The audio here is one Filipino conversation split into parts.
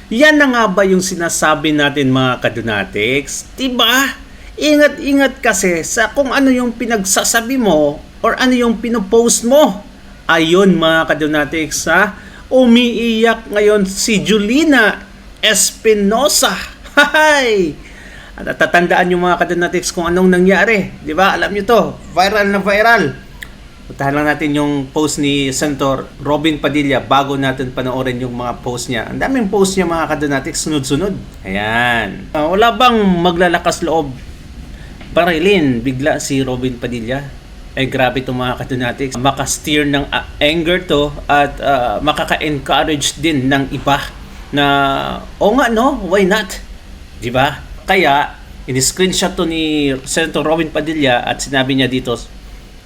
Yan na nga ba yung sinasabi natin mga kadunatics? Diba? Ingat-ingat kasi sa kung ano yung pinagsasabi mo or ano yung pinopost mo. Ayun mga kadunatics ha. Umiiyak ngayon si Julina Espinosa. Hay! Natatandaan yung mga kadunatics kung anong nangyari. Diba? Alam nyo to. Viral na viral. Puntahan lang natin yung post ni Senator Robin Padilla bago natin panoorin yung mga post niya. Ang daming post niya mga kadunatics, sunod-sunod. Ayan. Wala bang maglalakas loob barilin bigla si Robin Padilla? Grabe itong mga kadunatics. Maka-steer ng anger to at makaka-encourage din ng iba na, nga no, why not? Diba? Kaya, in-screenshot to ni Senator Robin Padilla at sinabi niya dito,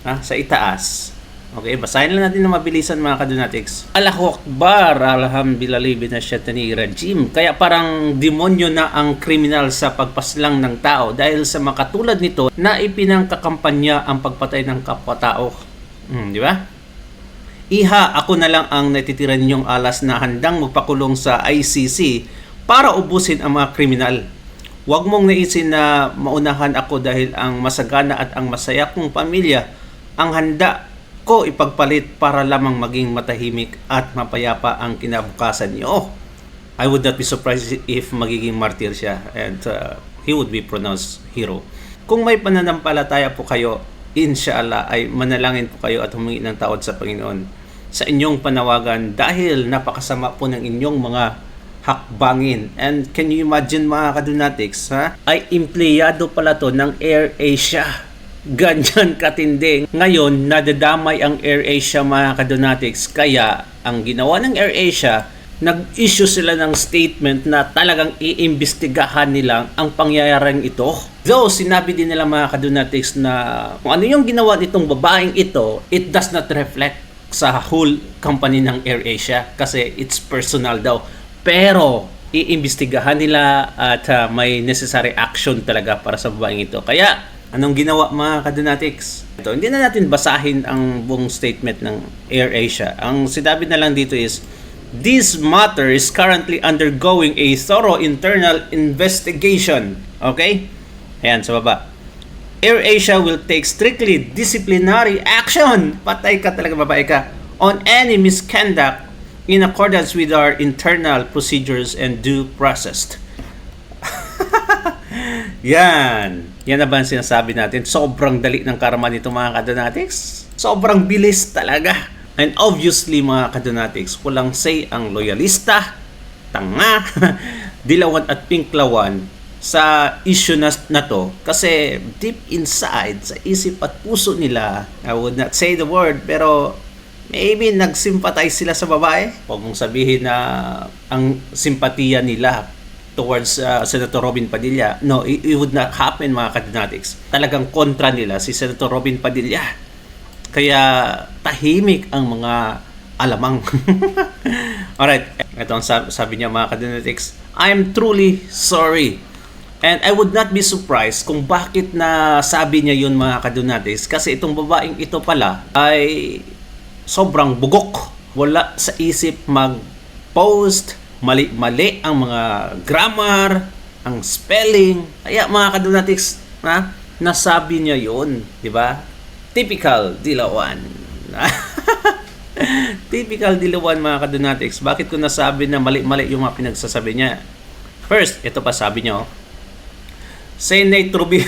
sa itaas. Okay, basahin lang natin ng mabilisan mga kadunatics. Allahu Akbar, alhamdulillahi binasyatani rajim. Kaya parang demonyo na ang kriminal sa pagpaslang ng tao dahil sa makatulad nito na ipinangkakampanya ang pagpatay ng kapwa-tao. Di ba? Iha, ako na lang ang natitira ninyong alas na handang magpakulong sa ICC para ubusin ang mga kriminal. Huwag mong naisin na maunahan ako dahil ang masagana at ang masaya kong pamilya ang handa ko ipagpalit para lamang maging matahimik at mapayapa ang kinabukasan niyo. I would not be surprised if magiging martyr siya and he would be pronounced hero. Kung may pananampalataya po kayo, inshallah ay manalangin po kayo at humingi ng tawad sa Panginoon sa inyong panawagan dahil napakasama po ng inyong mga hakbangin. And can you imagine mga kadunatics, ay empleyado pala to ng AirAsia. Ganyan katindi. Ngayon, nadadamay ang AirAsia mga kadunatics. Kaya, ang ginawa ng AirAsia, nag-issue sila ng statement na talagang iimbestigahan nila ang pangyayaring ito. Though, sinabi din nila mga kadunatics na kung ano yung ginawa nitong babaeng ito, it does not reflect sa whole company ng AirAsia kasi it's personal daw. Pero, iimbestigahan nila at may necessary action talaga para sa babaeng ito. Kaya, anong ginawa mga kadunatics? Ito, hindi na natin basahin ang buong statement ng AirAsia. Ang sinabi na lang dito is, this matter is currently undergoing a thorough internal investigation. Okay? Ayan, sa baba. AirAsia will take strictly disciplinary action. Patay ka talaga, babae ka. On any misconduct in accordance with our internal procedures and due process. Yan. Yan na ba ang sinasabi natin? Sobrang dali ng karma nito mga kadunatics. Sobrang bilis talaga. And obviously mga kadunatics, walang say ang loyalista, tanga, dilawan at pinklawan sa issue na to. Kasi deep inside, sa isip at puso nila, I would not say the word, pero maybe nag-sympathize sila sa babae. Huwag mong sabihin na ang simpatiya nila towards Senator Robin Padilla. No, it would not happen mga kadunatics. Talagang kontra nila si Senator Robin Padilla. Kaya tahimik ang mga alamang. Alright, ito ang sabi niya mga kadunatics. I'm truly sorry. And I would not be surprised kung bakit na sabi niya yun mga kadunatics. Kasi itong babaeng ito pala ay sobrang bugok. Wala sa isip mag-post, mali-mali ang mga grammar, ang spelling. Kaya mga kadunatics, nasabi niya yun, di ba? Typical Dilawan. Typical Dilawan mga kadunatics. Bakit ko nasabi na mali-mali yung mga pinagsasabi niya? First, ito pa sabi niya, Senate Rubin.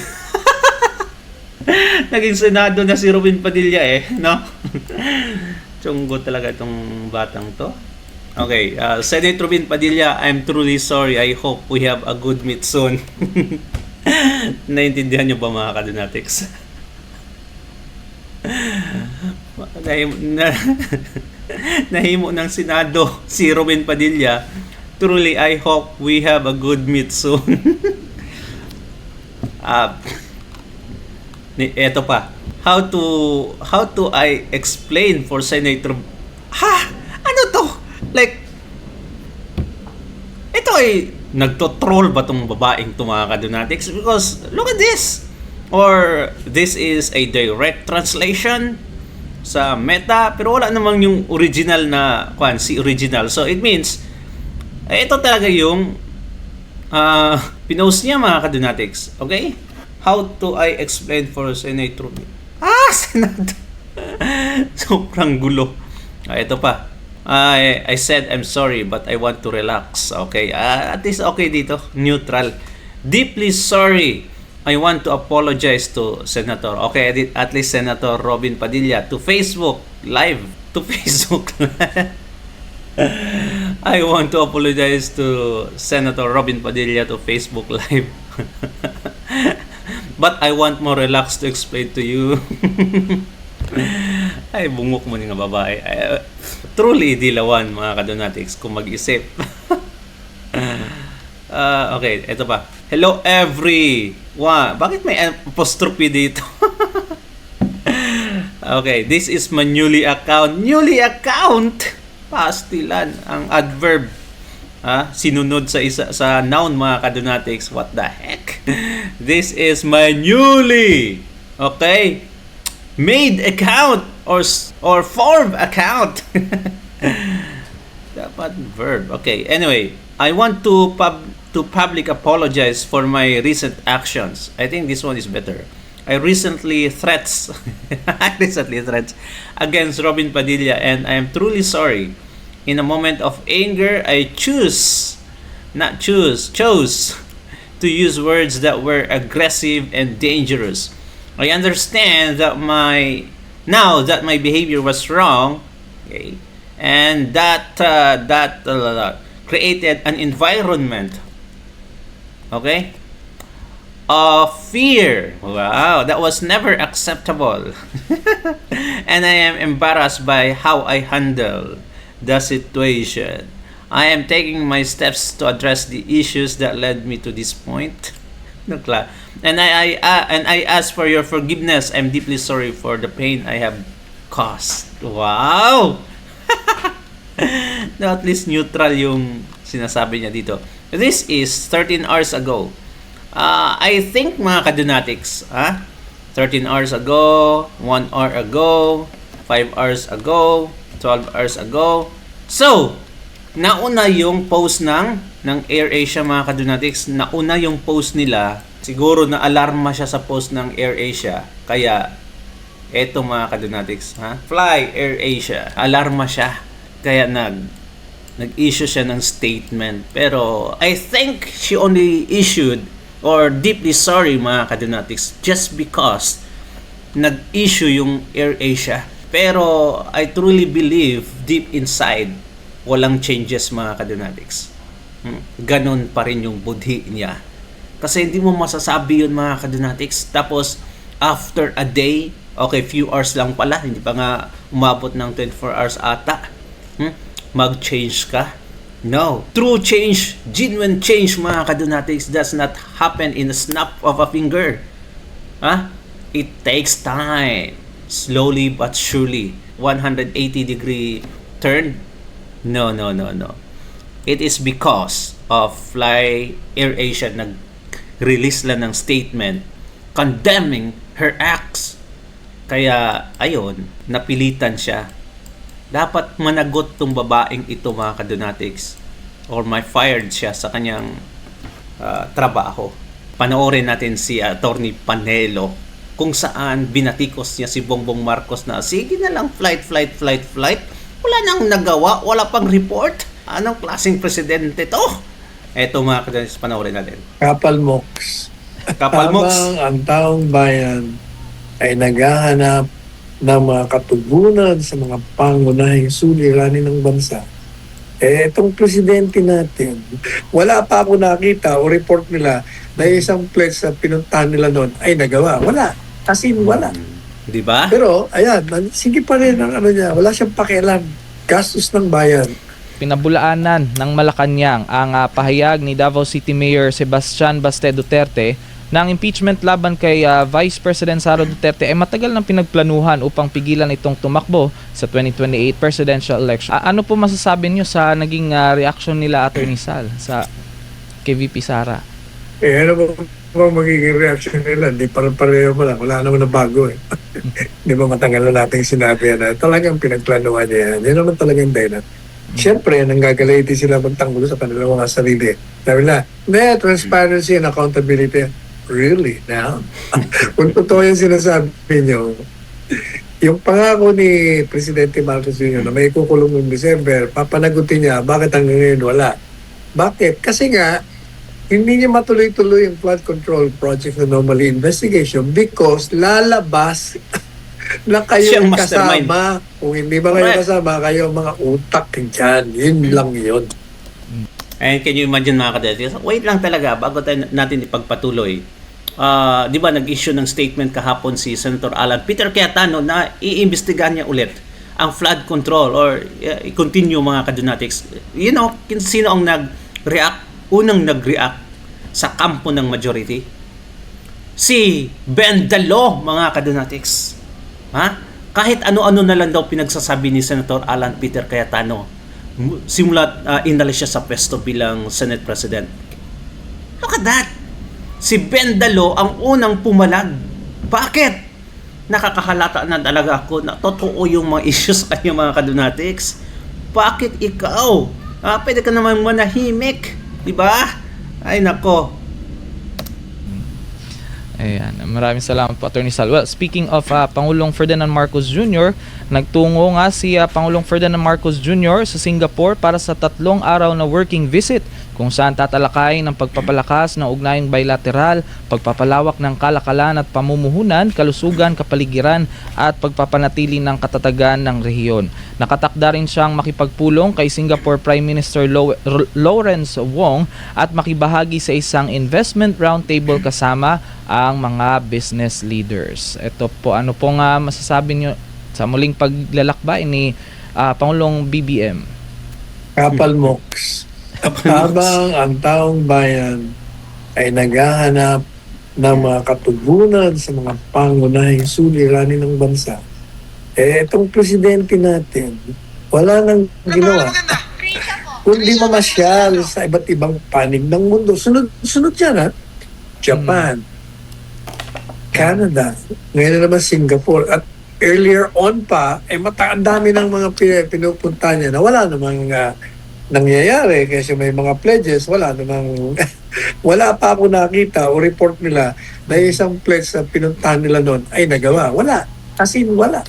Naging senado na si Robin Padilla no? Tsunggo talaga itong batang to. Okay, Senate Robin Padilla, I'm truly sorry. I hope we have a good meet soon. Naintindihan nyo ba mga kadunatics? Nahimo ng Senado si Robin Padilla. Truly, I hope we have a good meet soon. Eto pa. How to I explain for Senator? Ano to? Like, ito ay nagto-troll ba tong babaeng to mga kadunatics? Because look at this. Or this is a direct translation sa Meta, pero wala namang yung original na si original. So it means Ito talaga yung pinost niya mga kadunatics. Okay? How to I explain for Senator? Senator. Sobrang gulo. Ito pa. I said I'm sorry but I want to relax. Okay? At least okay dito. Neutral. Deeply sorry. I want to apologize to Senator. Okay, at least Senator Robin Padilla to Facebook Live. To Facebook I want to apologize to Senator Robin Padilla to Facebook Live. But I want more relaxed to explain to you. Ay, bungok mo nga babae. Truly dilawan mga kadonatics kung mag-isip. Okay, ito pa. Hello everyone. Bakit may apostrophe dito? Okay, this is my newly account. Newly account! Pastilan ang adverb. Sinunod sa noun mga kadonatics. What the heck? This is my newly, okay, made account or form account. Dapat verb. Okay, anyway, I want to public apologize for my recent actions. I think this one is better. I recently threats against Robin Padilla and I am truly sorry. In a moment of anger, I chose to use words that were aggressive and dangerous. I understand that my behavior was wrong, okay, and that created an environment, okay, of fear. Wow, that was never acceptable. And I am embarrassed by how I handle the situation. I am taking my steps to address the issues that led me to this point. And I ask for your forgiveness. I'm deeply sorry for the pain I have caused. Wow! No, at least neutral yung sinasabi niya dito. This is 13 hours ago. I think mga kadonatics, 13 hours ago, 1 hour ago, 5 hours ago, 12 hours ago. So, nauna yung post ng AirAsia mga kadonatics. Nauna yung post nila. Siguro na alarma siya sa post ng AirAsia. Kaya, eto mga kadonatics, Fly AirAsia. Alarma siya. Kaya nag-issue siya ng statement. Pero, I think she only issued or deeply sorry mga kadonatics just because nag-issue yung AirAsia. Pero I truly believe deep inside walang changes mga kadonatics. Ganon pa rin yung budhi niya. Kasi hindi mo masasabi yun mga kadonatics. Tapos after a day, okay, few hours lang pala, hindi pa nga umabot ng 24 hours ata, mag-change ka. No. True change, genuine change mga kadonatics does not happen in a snap of a finger. It takes time. Slowly but surely. 180-degree turn? No. It is because of Fly AirAsia nag-release lang ng statement condemning her acts. Kaya, ayun, napilitan siya. Dapat managot tong babaeng ito mga kadonatics or may fired siya sa kanyang trabaho. Panoorin natin si Attorney Panelo kung saan binatikos niya si Bongbong Marcos na sige na lang flight. Wala nang nagawa, wala pang report. Anong klaseng presidente to? Eto mga kadonatics, panoorin natin. Kapal Moks. Habang ang taong bayan ay naghahanap ng mga katugunan sa mga pangunahing suliranin ng bansa, itong presidente natin, wala pa ako nakita o report nila na isang place na pinuntahan nila noon ay nagawa. Wala. Kasi wala. Di ba? Pero, ayan, sige pa rin ang niya. Wala siyang pakialam. Gastos ng bayan. Pinabulaanan ng Malacanang ang pahayag ni Davao City Mayor Sebastian Baste Duterte na ang impeachment laban kay Vice President Sara Duterte ay matagal nang pinagplanuhan upang pigilan itong tumakbo sa 2028 presidential election. Ano po masasabi niyo sa naging reaction nila, Attorney Sal, sa kay VP Sara? Ano ba magiging reaction nila? Hindi pareho pa lang. Wala naman na bago eh. Di ba matagal na natin sinabi yan na talagang pinagplanuhan niya yan. Yan naman talagang dahilan. Siyempre, nanggagalaiti sila magtanggulo sa kanilang mga sarili. Sabi na, transparency and accountability. Really? Now? Kung totoo yung sinasabi nyo, yung pangako ni Presidente Marcos Jr. na may kukulong ng December, papanagutin niya, bakit hanggang ngayon wala? Bakit? Kasi nga, hindi niya matuloy-tuloy yung flood control project na normally investigation because lalabas na kayo Siyang mastermind. kasama. Kung hindi ba kayo Correct. kasama, kayo ang mga utak dyan. Yun lang yun. And can you imagine mga kadetects? Wait lang talaga bago natin ipagpatuloy. Di ba nag-issue ng statement kahapon si Senator Alan Peter Cayetano na iimbestigahan niya ulit ang flood control or i-continue mga kadunatics. You know, sino ang unang nag-react sa kampo ng majority? Si Ben Dalo mga kadunatics. Ha? Kahit ano-ano na lang daw pinagsasabi ni Senator Alan Peter Cayetano simula inalis siya sa pwesto bilang Senate President. Look at that! Si Ben Dalo ang unang pumalag. Bakit? Nakakahalata na talaga ako na totoo yung mga issues sa kanya mga kadunatics. Bakit ikaw? Pwede ka naman manahimik. Diba? Ay nako. Ayan, maraming salamat po, Attorney Sal. Well, speaking of Pangulong Ferdinand Marcos Jr., nagtungo nga si Pangulong Ferdinand Marcos Jr. sa Singapore para sa 3 araw na working visit kung saan tatalakayin ang pagpapalakas ng ugnayang bilateral, pagpapalawak ng kalakalan at pamumuhunan, kalusugan, kapaligiran at pagpapanatili ng katatagan ng rehiyon. Nakatakda rin siyang makipagpulong kay Singapore Prime Minister Lawrence Wong at makibahagi sa isang investment roundtable kasama ang mga business leaders. Ito po, ano pong masasabi niyo sa muling paglalakbay ni Pangulong BBM? Kapal Mox. Habang ang taong bayan ay naghahanap ng mga katugunan sa mga pangunahing suliranin ng bansa, itong presidente natin, wala nang ginawa kundi mamasyal sa iba't ibang panig ng mundo. Sunod yan, ha? Japan, Canada, ngayon naman Singapore, at earlier on pa, ang dami ng mga pinupunta niya na wala namang nangyayari kasi may mga pledges, wala namang wala pa ako nakita o report nila na isang pledge na pinuntahan nila noon ay nagawa. Wala. Kasi wala.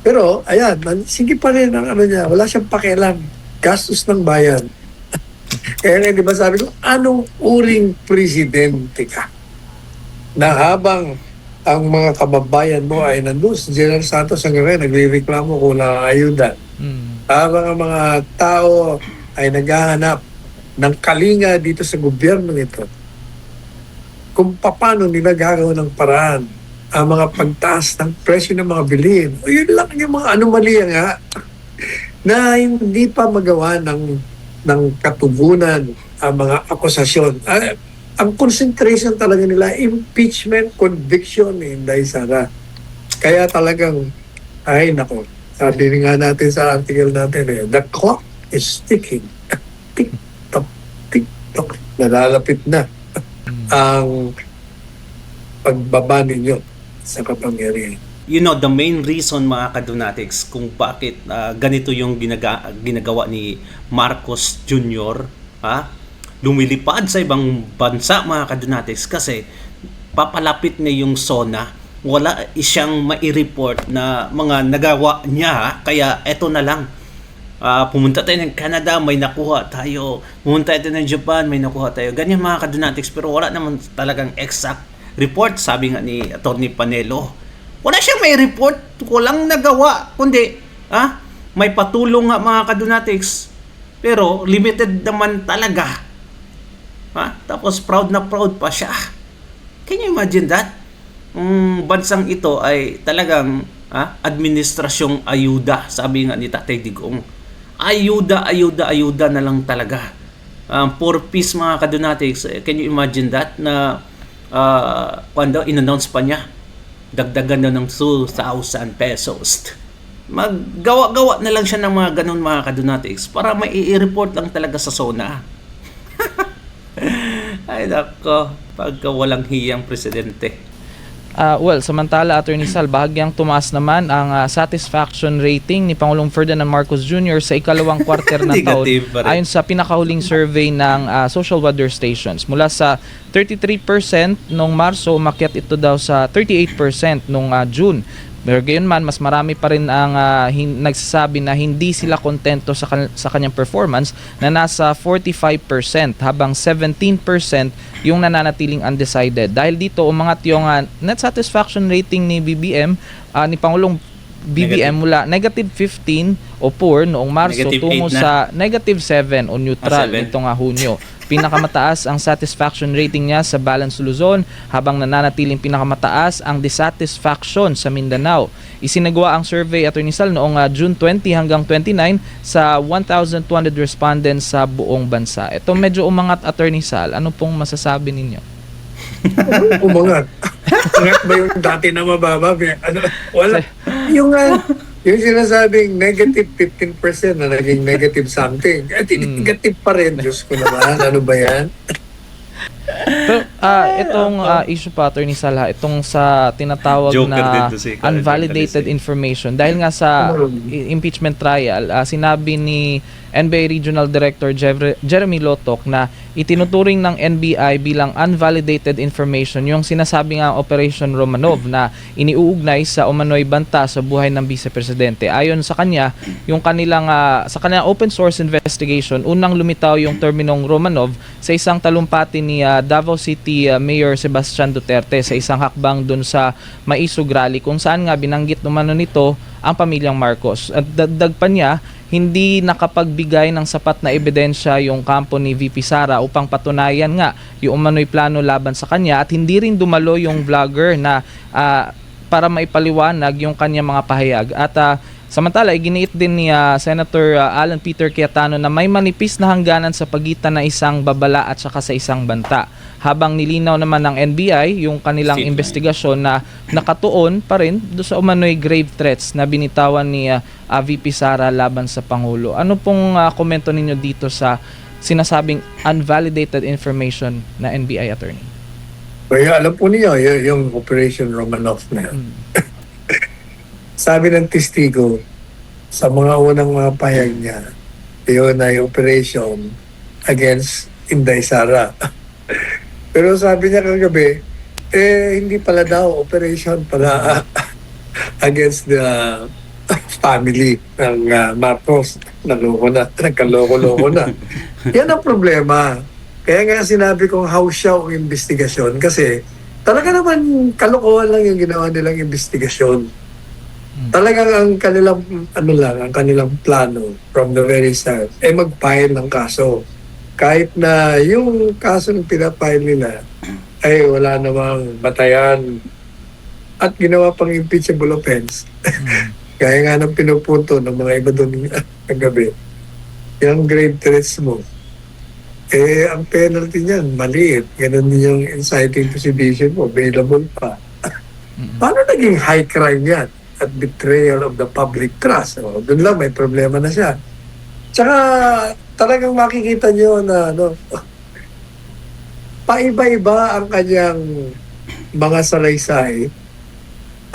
Pero, ayan, sige pa rin ang ano niya. Wala siyang pakialam. Gastos ng bayan. Kaya di ba sabi ko, anong uring presidente ka? Na habang ang mga kababayan mo ay nandun, si General Santos hanggang ngayon, nagre-reklamo kung ayuda. Habang ang mga tao ay naghahanap ng kalinga dito sa gobyerno nito, kung paano nila gagawa ng paraan ang mga pagtaas ng presyo ng mga bilihin. O yun lang yung mga anomalya nga na hindi pa magawa ng katugunan ang mga akusasyon. Ang concentration talaga nila, impeachment, conviction, Inday Sara. Kaya talagang, ay nako, sabi nga natin sa article natin, the clock is ticking. Tick-tock, tick-tock. Nalalapit na ang pagbaba ninyo sa kapangyarihan. You know, the main reason mga kadunatics kung bakit ganito yung ginagawa ni Marcos Jr. Lumilipad sa ibang bansa mga kadunatics kasi papalapit na yung SONA, wala siyang mai-report na mga nagawa niya, kaya eto na lang. Pumunta tayo ng Canada, may nakuha tayo. Pumunta tayo ng Japan, may nakuha tayo. Ganyan mga kadunatics, pero wala naman talagang exact report, sabi nga ni Atty. Panelo. Wala siyang may report, walang nagawa, kundi may patulong nga mga kadunatics, pero limited naman talaga. Tapos proud na proud pa siya. Can you imagine that? Bansang ito ay talagang administrasyong ayuda, sabi nga ni Tatay Digong. Ayuda na lang talaga. 4 piece mga kadunatics. Can you imagine that? Na quando in-announce pa niya, dagdagan na ng 2,000 pesos. Maggawa-gawa na lang siya ng mga ganun mga kadunatics para mai-report lang talaga sa SONA. Ay nako, pagka walang hiyang presidente. Well, samantala, Attorney Sal, bahagyang tumaas naman ang satisfaction rating ni Pangulong Ferdinand Marcos Jr. sa ikalawang quarter ng taon Negative pa rin. ayon sa pinakahuling survey ng social weather stations. Mula sa 33% noong Marso, umakyat ito daw sa 38% noong June. Pero gayon man, mas marami pa rin ang nagsasabi na hindi sila kontento sa kanyang performance na nasa 45% habang 17% yung nananatiling undecided. Dahil dito umangat yung net satisfaction rating ni BBM, ni Pangulong BBM mula negative 15 o poor noong Marso Negative tungo 8 na. sa negative 7 o neutral 7. nitong Hunyo. Pinakamataas ang satisfaction rating niya sa Balance Luzon habang nananatiling pinakamataas ang dissatisfaction sa Mindanao. Isinagawa ang survey, Attorney Sal, noong June 20 hanggang 29 sa 1,200 respondents sa buong bansa. Ito medyo umangat, Attorney Sal. Ano pong masasabi ninyo? Umangat. Umangat ba yung dati na mababa? Ano, wala. Yung sinasabing negative 15% na naging negative something. At negative pa rin. Diyos ko naman. Ano ba yan? Pero itong issue pa, Attorney Sal, itong sa tinatawag Joker din na to si Carl unvalidated Calise. information. Dahil nga sa impeachment trial, sinabi ni NBI Regional Director Jeremy Lotok na itinuturing ng NBI bilang unvalidated information yung sinasabi nga Operation Romanov na iniuugnay sa umano'y banta sa buhay ng Vice Presidente. Ayon sa kanya, yung kanilang sa kanilang open source investigation, unang lumitaw yung terminong Romanov sa isang talumpati ni Davao City Mayor Sebastian Duterte sa isang hakbang dun sa Maisog Rally kung saan nga binanggit naman nito ang pamilyang Marcos. At dagdag pa niya, hindi nakapagbigay ng sapat na ebidensya yung kampo ni VP Sara upang patunayan nga yung umano'y plano laban sa kanya at hindi rin dumalo yung vlogger na para maipaliwanag yung kanyang mga pahayag. At samantala, iginiit din ni Senator Alan Peter Cayetano na may manipis na hangganan sa pagitan ng isang babala at saka sa isang banta. Habang nilinaw naman ng NBI yung kanilang investigasyon na nakatuon pa rin do sa umano'y grave threats na binitawan ni VP Sara laban sa Pangulo. Ano pong komento ninyo dito sa sinasabing unvalidated information na NBI attorney? Kaya alam po niyo, yung Operation Romanov na yun. Sabi ng testigo, sa mga unang mga pahayag niya, yun ay operation against Inday Sara. Pero sabi niya kagabi, hindi pala daw operation pala against the family ng Marcos. Nagkaloko-loko na. Yan ang problema. Kaya nga sinabi kong how siya ang investigasyon kasi talaga naman kalokohan lang yung ginawa nilang investigasyon. Talagang ang kanilang ang kanilang plano from the very start ay mag-file ng kaso. Kahit na yung kaso ng pinapile nila ay wala namang batayan at ginawa pang impeachable offense. Kaya nga nang pinupunto ng mga iba doon kagabi, yung grave threats mo, ang penalty niyan, maliit. Ganun din yung inciting to sedition mo, available pa. Paano naging high crime yan? At betrayal of the public trust. Doon lang may problema na siya. Tsaka talagang makikita nyo na paiba-iba ang kanyang mga salaysay.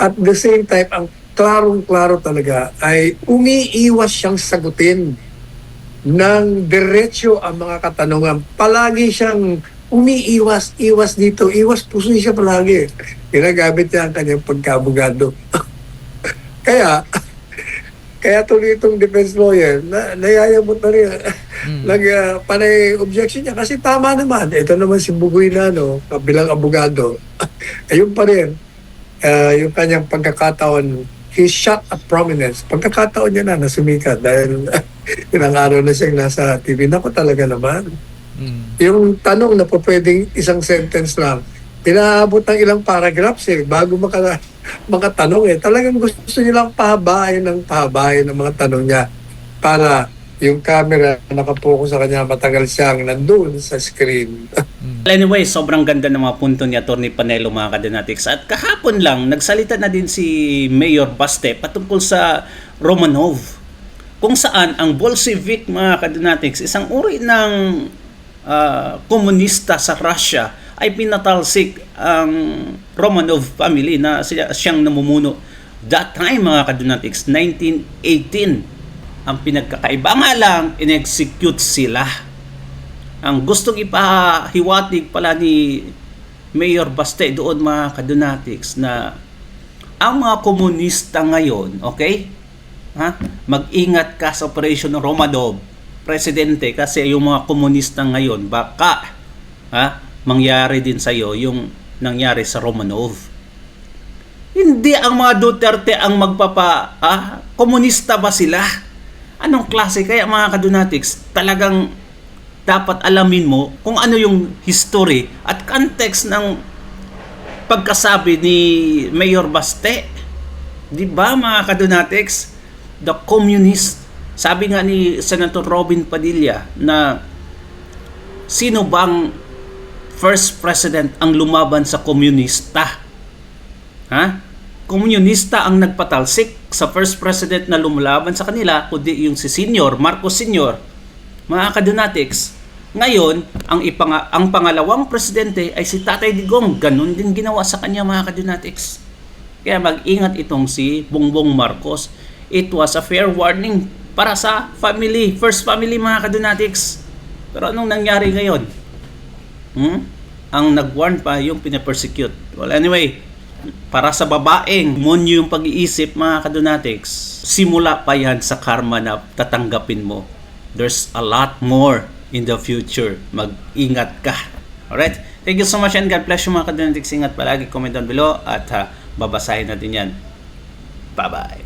At the same time, ang klarong-klaro talaga ay umiiwas siyang sagutin ng diretsyo ang mga katanungan. Palagi siyang umiiwas dito. Iwas puso siya palagi. Ginagamit niya ang kanyang pagkabugado. Kaya tuloy itong defense lawyer, nayayabot na rin. Panay objection niya kasi tama naman. Ito naman si Bugoy na, kabilang abogado. Ayun pa rin. Yung kanyang pagkakataon, he shot at prominence. Pagkakataon niya na sumikat dahil ilang araw na siyang nasa TV. Naku talaga naman. Yung tanong na po pwedeng isang sentence lang, inaabot ng ilang paragraphs bago makatanong Talagang gusto nilang pahabain ng mga tanong niya para yung camera nakapokus sa kanya matagal siyang nandun sa screen. Anyway, sobrang ganda ng mga punto ni Atty. Panelo, mga kadonatics. At kahapon lang, nagsalita na din si Mayor Baste patungkol sa Romanov. Kung saan ang Bolshevik, mga kadonatics, isang uri ng komunista sa Russia ay pinatalsik ang Romanov family na siyang namumuno. That time, mga kadunatics, 1918. Ang pinagkakaiba nga lang, in-execute sila. Ang gustong ipahiwatig pala ni Mayor Baste doon, mga kadunatics, na ang mga komunista ngayon, okay? Mag-ingat ka sa Operation Romanov, presidente, kasi yung mga komunista ngayon, baka mangyari din sa iyo yung nangyari sa Romanov. Hindi ang mga Duterte ang komunista ba sila? Anong klase? Kaya mga kadunatics, talagang dapat alamin mo kung ano yung history at context ng pagkasabi ni Mayor Baste. Di ba, mga kadunatics? The communist, sabi nga ni Senator Robin Padilla na sino bang first president ang lumaban sa komunista? Komunista ang nagpatalsik sa first president na lumalaban sa kanila, kundi yung si Senior, Marcos Senior. Mga kadunatics, ngayon, ang pangalawang presidente ay si Tatay Digong. Ganun din ginawa sa kanya, mga kadunatics. Kaya mag-ingat itong si Bongbong Marcos. It was a fair warning para sa family, first family, mga kadunatics. Pero anong nangyari ngayon? Ang nag-warn pa yung pinapersecute. Well, anyway, para sa babaeng monyo yung pag-iisip, mga kadunatics, simula pa yan sa karma na tatanggapin mo. There's a lot more in the future. Mag-ingat ka. Alright? Thank you so much and God bless you, mga kadunatics. Ingat palagi. Comment down below at babasahin natin yan. Bye-bye.